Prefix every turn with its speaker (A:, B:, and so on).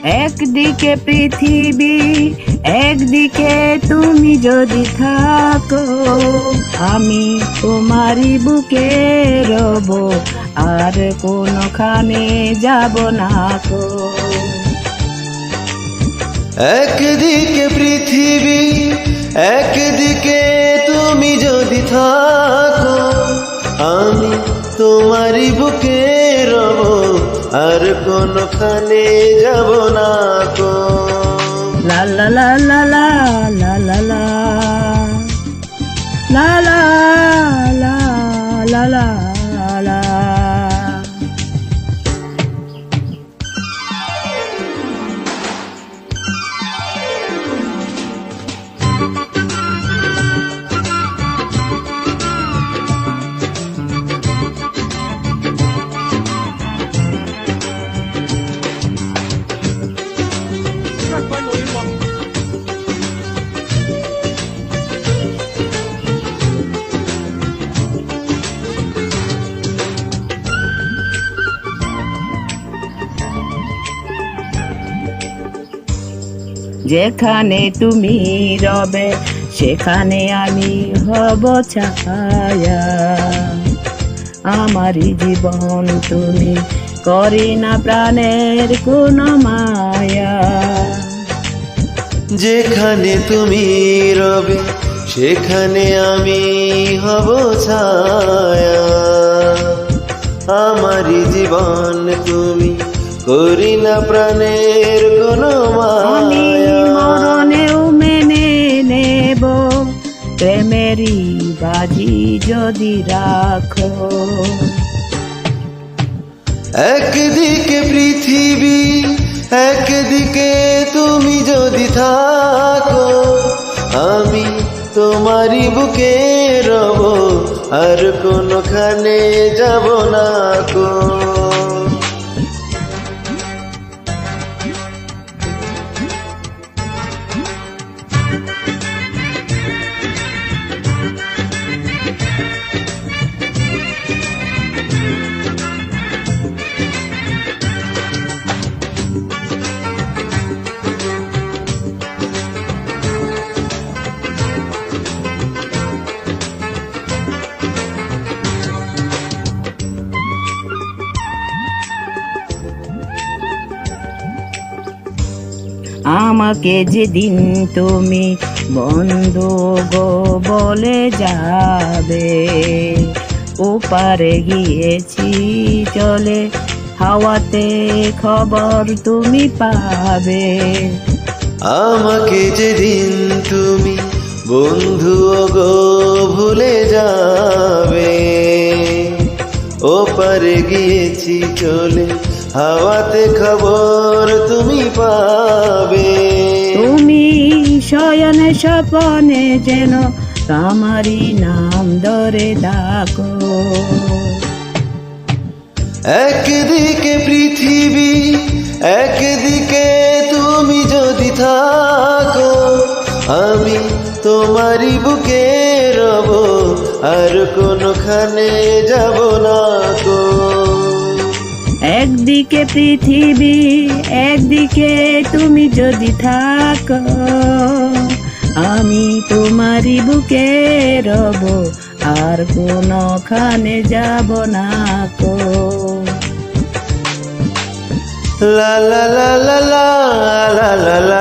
A: একদিকে পৃথিবী, একদিকে তুমি যদি থাকো, আমি তোমারই বুকে রব, আর কোনোখানে যাব না কো।
B: একদিকে পৃথিবী, একদিকে তুমি যদি থাকো, আমি তোমারই বুকে রব, আর কোনোখানে যাব না কো।
A: লা লা লা লা লা লা লা লা লা লা লা লা লা লা। যেখানে তুমি রবে সেখানে আমি হব ছায়া, আমারই জীবন তুমি, করি না প্রাণের কোনো মায়া।
B: যেখানে তুমি রবে সেখানে আমি হব ছায়া, আমারই জীবন তুমি, করি না প্রাণের কোনো
A: আমি
B: মায়া।
A: মরণেও মেনে নেব প্রেমেরই বাজি যদি রাখো।
B: একদিকে পৃথিবী, একদিকে তুমি যদি থাকো, আমি তোমারই বুকে রব, আর কোনোখানে যাব না কো।
A: আমাকে যেদিন তুমি বন্ধু গো বলে যাবে, ওপারে গিয়েছি চলে, হাওয়াতে খবর তুমি পাবে।
B: আমাকে যেদিন তুমি বন্ধু গো ভুলে যাবে, ওপারে গিয়েছি চলে, হাওয়াতে খবর তুমি পাবে।
A: তুমি শয়নে স্বপনে যেন আমারই নাম ধরে ডাকো।
B: একদিকে পৃথিবী, একদিকে তুমি যদি থাকো, আমি তোমারই বুকে রব, আর কোনোখানে যাব না কো।
A: একদিকে পৃথিবী, একদিকে তুমি যদি থাকো, আমি তোমারই বুকে রব, আর কোনোখানে যাব না কো।
B: লা লা লা লা লা লা লা লা।